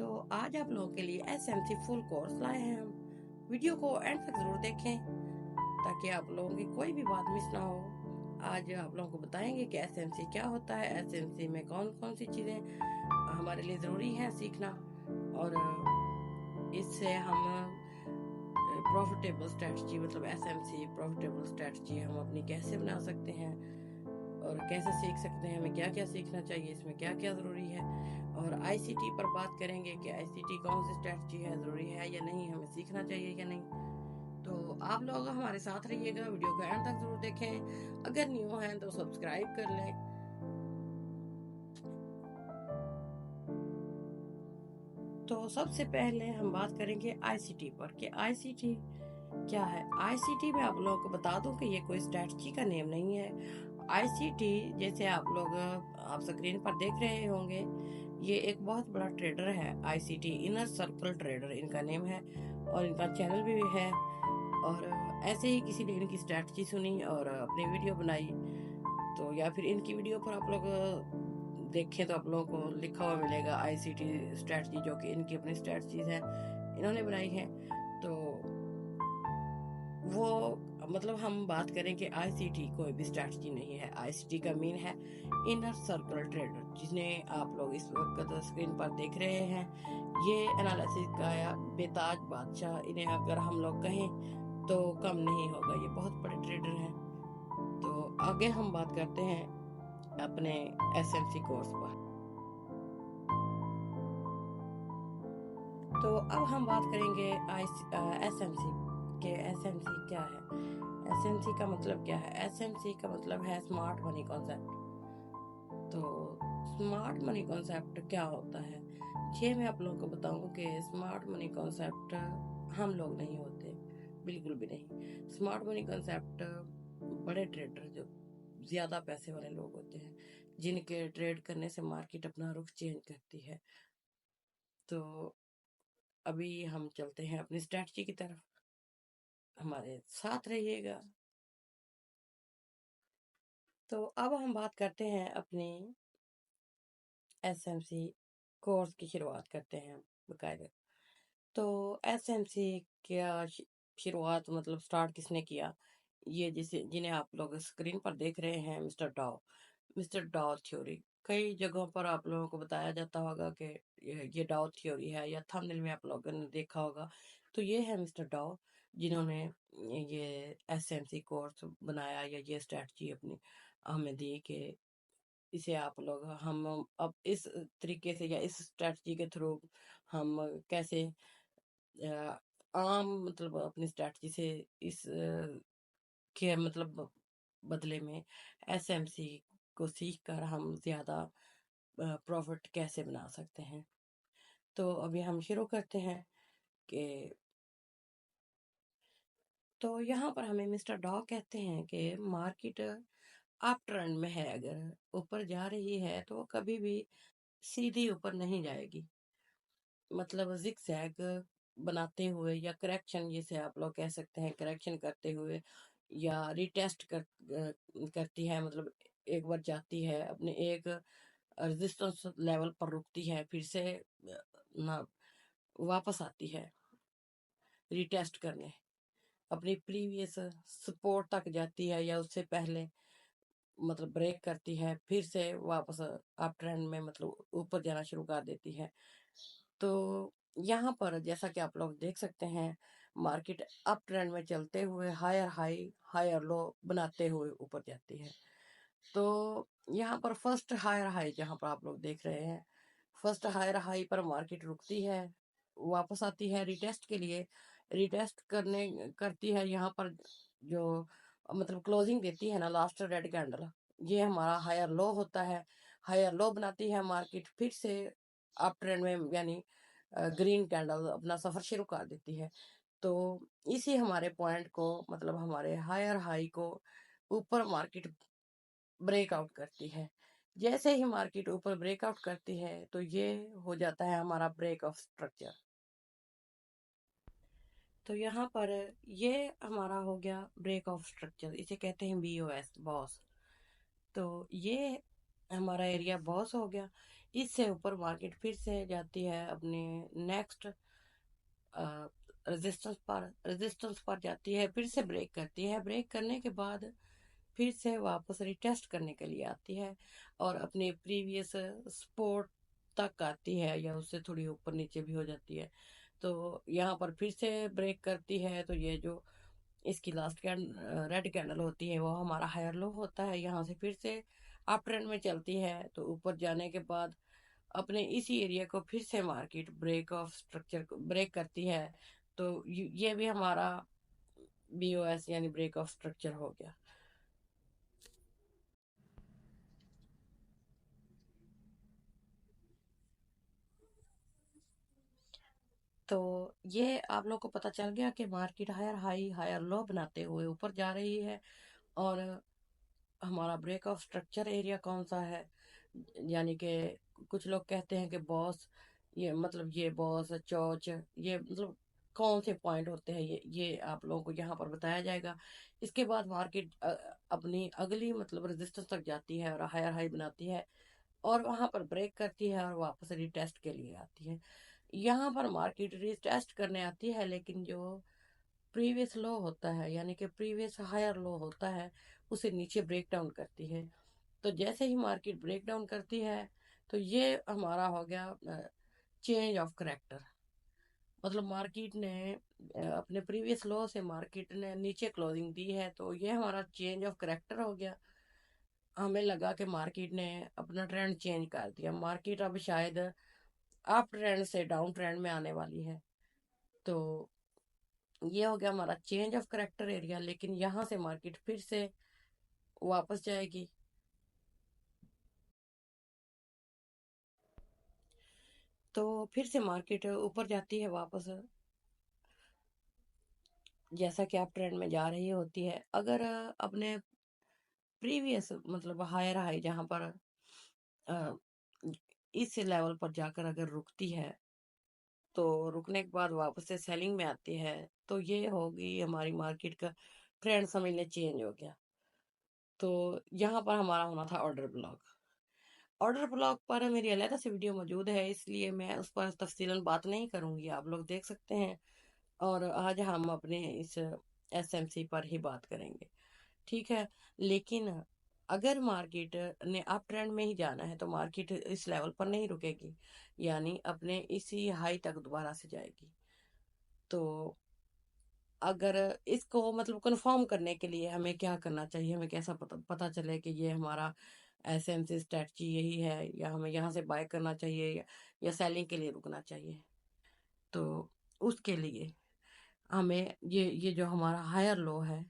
तो आज आप लोगों के लिए एसएमसी फुल कोर्स लाए हैं हम। वीडियो को एंड तक जरूर देखें ताकि आप लोगों की कोई भी बात मिस ना हो। आज आप लोगों को बताएंगे कि एसएमसी क्या होता है, एसएमसी में कौन कौन सी चीज़ें हमारे लिए ज़रूरी है सीखना, और इससे हम प्रॉफिटेबल स्ट्रेटजी मतलब एसएमसी प्रॉफिटेबल स्ट्रेटजी हम अपनी कैसे बना सकते हैं और कैसे सीख सकते हैं, हमें क्या क्या सीखना चाहिए, इसमें क्या क्या ज़रूरी है। और आईसीटी पर बात करेंगे कि आईसीटी कौन सी स्ट्रेटजी है, ज़रूरी है या नहीं, हमें सीखना चाहिए या नहीं। तो आप लोग हमारे साथ रहिएगा, वीडियो को एंड तक जरूर देखें। अगर न्यू हैं तो सब्सक्राइब कर लें। तो सबसे पहले हम बात करेंगे आईसीटी पर कि आईसीटी क्या है। आईसीटी में आप लोगों को बता दूं कि ये कोई स्ट्रेटजी का नेम नहीं है। आईसीटी जैसे आप लोग आप स्क्रीन पर देख रहे होंगे, ये एक बहुत बड़ा ट्रेडर है। आईसीटी इनर सर्कल ट्रेडर इनका नेम है और इनका चैनल भी है। और ऐसे ही किसी ने इनकी स्ट्रेटजी सुनी और अपनी वीडियो बनाई, तो या फिर इनकी वीडियो पर आप लोग देखें तो आप लोगों को लिखा हुआ मिलेगा आईसीटी स्ट्रेटजी, जो कि इनकी अपनी स्ट्रेटजीज है, इन्होंने बनाई है। तो वो मतलब हम बात करें कि आईसीटी कोई भी स्ट्रेटजी नहीं है। आईसीटी का मीन है इनर सर्कल ट्रेडर, जिन्हें आप लोग इस वक्त स्क्रीन पर देख रहे हैं। ये एनालिसिस का या बेताज बादशाह इन्हें अगर हम लोग कहें तो कम नहीं होगा, ये बहुत बड़े ट्रेडर हैं। तो आगे हम बात करते हैं अपने एसएमसी कोर्स पर। तो अब हम बात करेंगे एसएमसी के। एसएमसी क्या है, एसएमसी का मतलब क्या है। एसएमसी का मतलब है स्मार्ट मनी कॉन्सेप्ट। तो स्मार्ट मनी कॉन्सेप्ट क्या होता है, ये मैं आप लोगों को बताऊं कि स्मार्ट मनी कॉन्सेप्ट हम लोग नहीं होते, बिल्कुल भी नहीं। स्मार्ट मनी कॉन्सेप्ट बड़े ट्रेडर जो ज्यादा पैसे वाले लोग होते हैं, जिनके ट्रेड करने से मार्केट अपना रुख चेंज करती है। तो अभी हम चलते हैं अपनी स्ट्रेटजी की तरफ, हमारे साथ रहिएगा। तो अब हम बात करते हैं अपनी एसएमसी कोर्स की शुरुआत करते हैं बकायदा। तो एसएमसी क्या शुरुआत मतलब स्टार्ट किसने किया, ये जिसे जिन्हें आप लोग स्क्रीन पर देख रहे हैं, मिस्टर डाउ थ्योरी। कई जगहों पर आप लोगों को बताया जाता होगा कि ये डाउ थ्योरी है, या थंबनेल में आप लोगों ने देखा होगा। तो ये है मिस्टर डाउ, जिन्होंने ये एसएमसी कोर्स बनाया या ये स्ट्रेटजी अपनी हमें दी कि इसे आप लोग हम अब इस तरीके से या इस स्ट्रेटजी के थ्रू हम कैसे आम मतलब अपनी स्ट्रेटजी से इस के मतलब बदले में एसएमसी को सीख कर हम ज्यादा प्रॉफिट कैसे बना सकते हैं। तो अभी हम शुरू करते हैं कि तो यहाँ पर हमें मिस्टर डॉ कहते हैं कि मार्केट अप ट्रेंड में है, अगर ऊपर जा रही है तो कभी भी सीधी ऊपर नहीं जाएगी। मतलब जिगजैग बनाते हुए या करेक्शन, जिसे आप लोग कह सकते हैं करेक्शन करते हुए, या रिटेस्ट करती है, मतलब एक बार जाती है अपने एक रेजिस्टेंस लेवल पर रुकती है, फिर से ना वापस आती है रिटेस्ट करने, अपनी प्रीवियस सपोर्ट तक जाती है या उससे पहले मतलब ब्रेक करती है, फिर से वापस अप ट्रेंड में मतलब ऊपर जाना शुरू कर देती है। तो यहाँ पर जैसा कि आप लोग देख सकते हैं, मार्केट अप ट्रेंड में चलते हुए हायर हाई हायर लो बनाते हुए ऊपर जाती है। तो यहाँ पर फर्स्ट हायर हाई जहाँ पर आप लोग देख रहे हैं, फर्स्ट हायर हाई पर मार्केट रुकती है, वापस आती है रिटेस्ट के लिए, रिटेस्ट करने करती है। यहाँ पर जो मतलब क्लोजिंग देती है ना, लास्ट रेड कैंडल, ये हमारा हायर लो होता है। हायर लो बनाती है मार्केट, फिर से अप ट्रेंड में यानी ग्रीन कैंडल अपना सफर शुरू कर देती है। तो इसी हमारे पॉइंट को मतलब हमारे हायर हाई को ऊपर मार्केट ब्रेकआउट करती है। जैसे ही मार्केट ऊपर ब्रेकआउट करती है तो ये हो जाता है हमारा ब्रेक ऑफ स्ट्रक्चर। तो यहाँ पर ये हमारा हो गया ब्रेक ऑफ स्ट्रक्चर, इसे कहते हैं बीओएस, बॉस। तो ये हमारा एरिया बॉस हो गया। इससे ऊपर मार्केट फिर से जाती है अपने नेक्स्ट रेजिस्टेंस पर जाती है, फिर से ब्रेक करती है। ब्रेक करने के बाद फिर से वापस रिटेस्ट करने के लिए आती है और अपने प्रीवियस सपोर्ट तक आती है, या उससे थोड़ी ऊपर नीचे भी हो जाती है। तो यहाँ पर फिर से ब्रेक करती है, तो ये जो इसकी लास्ट रेड कैंडल होती है वो हमारा हायर लो होता है। यहाँ से फिर से अप ट्रेंड में चलती है, तो ऊपर जाने के बाद अपने इसी एरिया को फिर से market break of structure break करती है। तो ये भी हमारा बीओएस यानी ब्रेक ऑफ स्ट्रक्चर हो गया। तो ये आप लोग को पता चल गया कि market higher high higher low बनाते हुए ऊपर जा रही है, और हमारा ब्रेक ऑफ स्ट्रक्चर एरिया कौन सा है। यानी कि कुछ लोग कहते हैं कि बॉस, ये मतलब ये बॉस चौच, ये मतलब कौन से पॉइंट होते हैं, ये आप लोगों को यहाँ पर बताया जाएगा। इसके बाद मार्केट अपनी अगली मतलब रेजिस्टेंस तक जाती है और हायर हाई बनाती है, और वहां पर ब्रेक करती है और वापस रीटेस्ट के लिए आती है। यहाँ पर मार्केट रीटेस्ट करने आती है, लेकिन जो प्रीवियस लो होता है यानी कि प्रीवियस हायर लो होता है उसे नीचे ब्रेक डाउन करती है। तो जैसे ही मार्केट ब्रेक डाउन करती है, तो ये हमारा हो गया चेंज ऑफ करेक्टर। मतलब मार्केट ने अपने प्रीवियस लो से मार्केट ने नीचे क्लोजिंग दी है, तो ये हमारा चेंज ऑफ करेक्टर हो गया। हमें लगा कि मार्केट ने अपना ट्रेंड चेंज कर दिया, मार्केट अब शायद अप ट्रेंड से डाउन ट्रेंड में आने वाली है। तो ये हो गया हमारा चेंज ऑफ करेक्टर एरिया, लेकिन यहाँ से मार्केट फिर से वापस जाएगी। तो फिर से मार्केट ऊपर जाती है वापस, जैसा कि आप ट्रेंड में जा रही होती है। अगर अपने प्रीवियस मतलब हायर हाई जहाँ पर अ, इस लेवल पर जाकर अगर रुकती है, तो रुकने के बाद वापस से सेलिंग में आती है, तो ये होगी हमारी मार्केट का ट्रेंड समझ लें चेंज हो गया। तो यहाँ पर हमारा होना था ऑर्डर ब्लॉक। ऑर्डर ब्लॉक पर मेरी अलग से वीडियो मौजूद है, इसलिए मैं उस पर तफसीलन बात नहीं करूंगी, आप लोग देख सकते हैं। और आज हम अपने इस एसएमसी पर ही बात करेंगे, ठीक है। लेकिन अगर मार्केट ने अप ट्रेंड में ही जाना है, तो मार्केट इस लेवल पर नहीं रुकेगी, यानी अपने इसी हाई तक दोबारा से जाएगी। तो अगर इसको मतलब कंफर्म करने के लिए हमें क्या करना चाहिए, हमें कैसा पता चले कि ये हमारा एसएमसी स्ट्रेटजी यही है, या हमें यहाँ से बाय करना चाहिए, या सेलिंग के लिए रुकना चाहिए। तो उसके लिए हमें ये जो हमारा हायर लो है,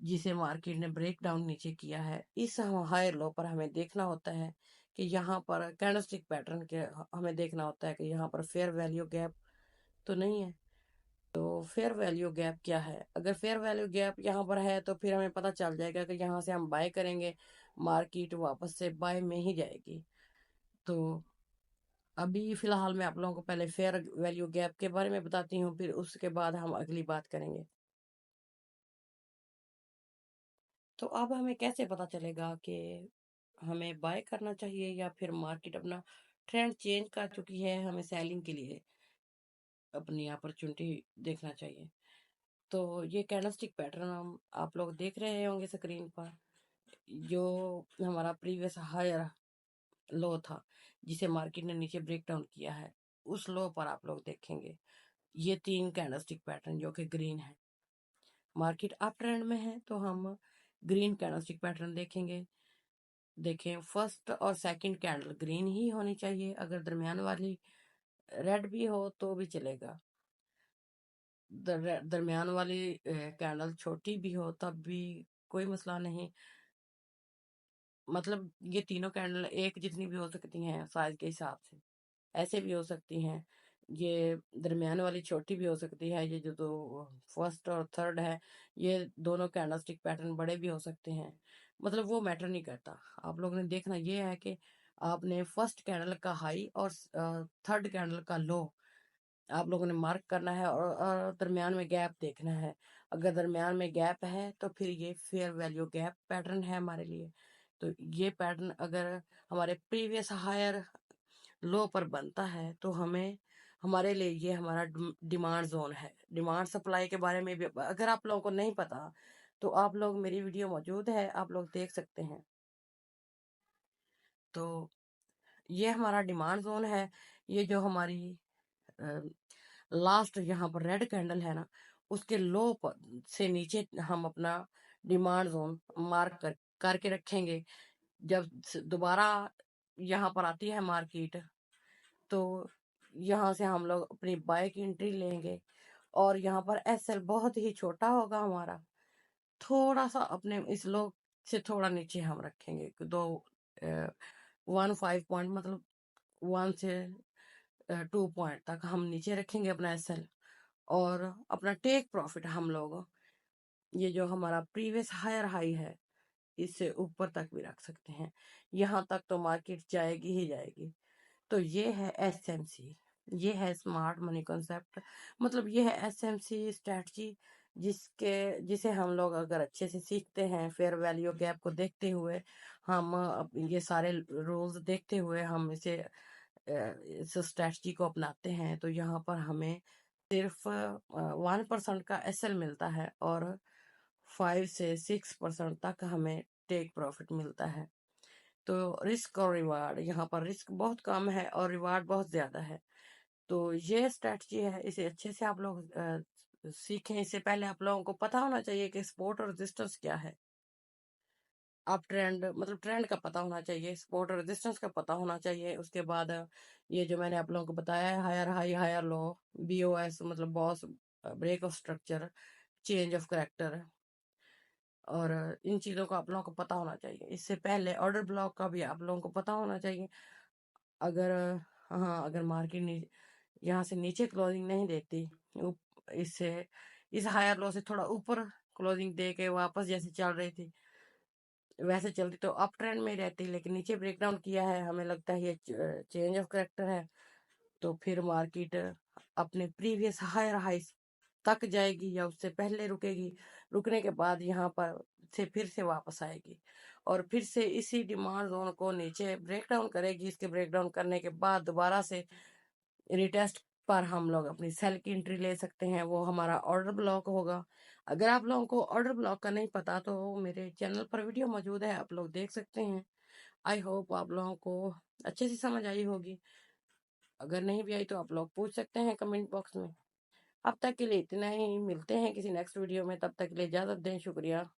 जिसे मार्केट ने ब्रेक डाउन नीचे किया है, इस हायर लो पर हमें देखना होता है कि यहाँ पर कैंडलस्टिक पैटर्न के हमें देखना होता है कि यहाँ पर फेयर वैल्यू गैप तो नहीं है। तो फेयर वैल्यू गैप क्या है, अगर फेयर वैल्यू गैप यहाँ पर है, तो फिर हमें पता चल जाएगा कि यहाँ से हम बाय करेंगे, मार्केट वापस से बाय में ही जाएगी। तो अभी फिलहाल मैं आप लोगों को पहले फेयर वैल्यू गैप के बारे में बताती हूँ, फिर उसके बाद हम अगली बात करेंगे। तो अब हमें कैसे पता चलेगा कि हमें बाय करना चाहिए, या फिर मार्केट अपना ट्रेंड चेंज कर चुकी है, हमें सेलिंग के लिए अपनी अपॉर्चुनिटी देखना चाहिए। तो ये कैंडलस्टिक पैटर्न हम आप लोग देख रहे होंगे स्क्रीन पर, जो हमारा प्रीवियस हायर लो था, जिसे मार्केट ने नीचे ब्रेक डाउन किया है, उस लो पर आप लोग देखेंगे ये तीन कैंडलस्टिक पैटर्न जो कि ग्रीन है। मार्केट अप ट्रेंड में है, तो हम ग्रीन कैंडलस्टिक पैटर्न देखेंगे। देखें, फर्स्ट और सेकंड कैंडल ग्रीन ही होनी चाहिए, अगर दरमियान वाली रेड भी हो तो भी चलेगा। दरमियान वाली कैंडल छोटी भी हो तब भी कोई मसला नहीं। मतलब ये तीनों कैंडल एक जितनी भी हो सकती हैं साइज के हिसाब से, ऐसे भी हो सकती हैं। ये दरमियान वाली छोटी भी हो सकती है, ये जो दो फर्स्ट और थर्ड है, ये दोनों कैंडलस्टिक पैटर्न बड़े भी हो सकते हैं। मतलब वो मैटर नहीं करता। आप लोगों ने देखना ये है कि आपने फर्स्ट कैंडल का हाई और थर्ड कैंडल का लो आप लोगों ने मार्क करना है, और दरमियान में गैप देखना है। अगर दरमियान में गैप है, तो फिर ये फेयर वैल्यू गैप पैटर्न है हमारे लिए। तो ये पैटर्न अगर हमारे प्रीवियस हायर लो पर बनता है तो हमें हमारे लिए ये हमारा डिमांड जोन है। डिमांड सप्लाई के बारे में भी अगर आप लोगों को नहीं पता तो आप लोग, मेरी वीडियो मौजूद है, आप लोग देख सकते हैं। तो ये हमारा डिमांड जोन है। ये जो हमारी लास्ट यहाँ पर रेड कैंडल है ना, उसके लो पर से नीचे हम अपना डिमांड जोन मार्क करके रखेंगे। जब दोबारा यहाँ पर आती है मार्केट तो यहाँ से हम लोग अपनी बाय की एंट्री लेंगे और यहाँ पर एसएल बहुत ही छोटा होगा हमारा, थोड़ा सा अपने इस लो से थोड़ा नीचे हम रखेंगे। 1.5 पॉइंट, मतलब 1 से 2 पॉइंट तक हम नीचे रखेंगे अपना एसएल। और अपना टेक प्रॉफिट हम लोग ये जो हमारा प्रीवियस हायर हाई है इससे ऊपर तक भी रख सकते हैं। यहाँ तक तो मार्केट जाएगी ही जाएगी। तो ये है एसएमसी, ये है स्मार्ट मनी कॉन्सेप्ट, मतलब ये है एसएमसी स्ट्रेटजी, जिसे हम लोग अगर अच्छे से सीखते हैं, फेयर वैल्यू गैप को देखते हुए, हम ये सारे रूल्स देखते हुए हम इस स्ट्रेटजी को अपनाते हैं, तो यहाँ पर हमें सिर्फ 1% का एसएल मिलता है और 5 से 6% तक हमें टेक प्रॉफिट मिलता है। तो रिस्क और रिवार्ड, यहाँ पर रिस्क बहुत कम है और रिवार्ड बहुत ज्यादा है। तो ये स्ट्रेटजी है, इसे अच्छे से आप लोग सीखें। इससे पहले आप लोगों को पता होना चाहिए कि सपोर्ट और रेजिस्टेंस क्या है। आप ट्रेंड, मतलब ट्रेंड का पता होना चाहिए, सपोर्ट और रेजिस्टेंस का पता होना चाहिए। उसके बाद ये जो मैंने आप लोगों को बताया है, higher high higher low, BOS मतलब boss break of structure, change of character, और इन चीज़ों का आप लोगों को पता होना चाहिए। इससे पहले ऑर्डर ब्लॉक का भी आप लोगों को पता होना चाहिए। अगर हाँ, अगर मार्केट यहाँ से नीचे क्लोजिंग नहीं देती, इससे इस हायर लो से थोड़ा ऊपर क्लोजिंग दे के वापस जैसे चल रही थी वैसे चलती तो अप ट्रेंड में ही रहती, लेकिन नीचे ब्रेकडाउन किया है, हमें लगता है ये चेंज ऑफ करेक्टर है, तो फिर मार्केट अपने प्रीवियस हायर हाइस तक जाएगी या उससे पहले रुकेगी। रुकने के बाद यहाँ पर से फिर से वापस आएगी और फिर से इसी डिमांड जोन को नीचे ब्रेकडाउन करेगी। इसके ब्रेकडाउन करने के बाद दोबारा से रिटेस्ट पर हम लोग अपनी सेल की एंट्री ले सकते हैं, वो हमारा ऑर्डर ब्लॉक होगा। अगर आप लोगों को ऑर्डर ब्लॉक का नहीं पता तो मेरे चैनल पर वीडियो मौजूद है, आप लोग देख सकते हैं। आई होप आप लोगों को अच्छे से समझ आई होगी। अगर नहीं भी आई तो आप लोग पूछ सकते हैं कमेंट बॉक्स में। अब तक के लिए इतना ही, मिलते हैं किसी नेक्स्ट वीडियो में, तब तक के लिए इजाजत दें, शुक्रिया।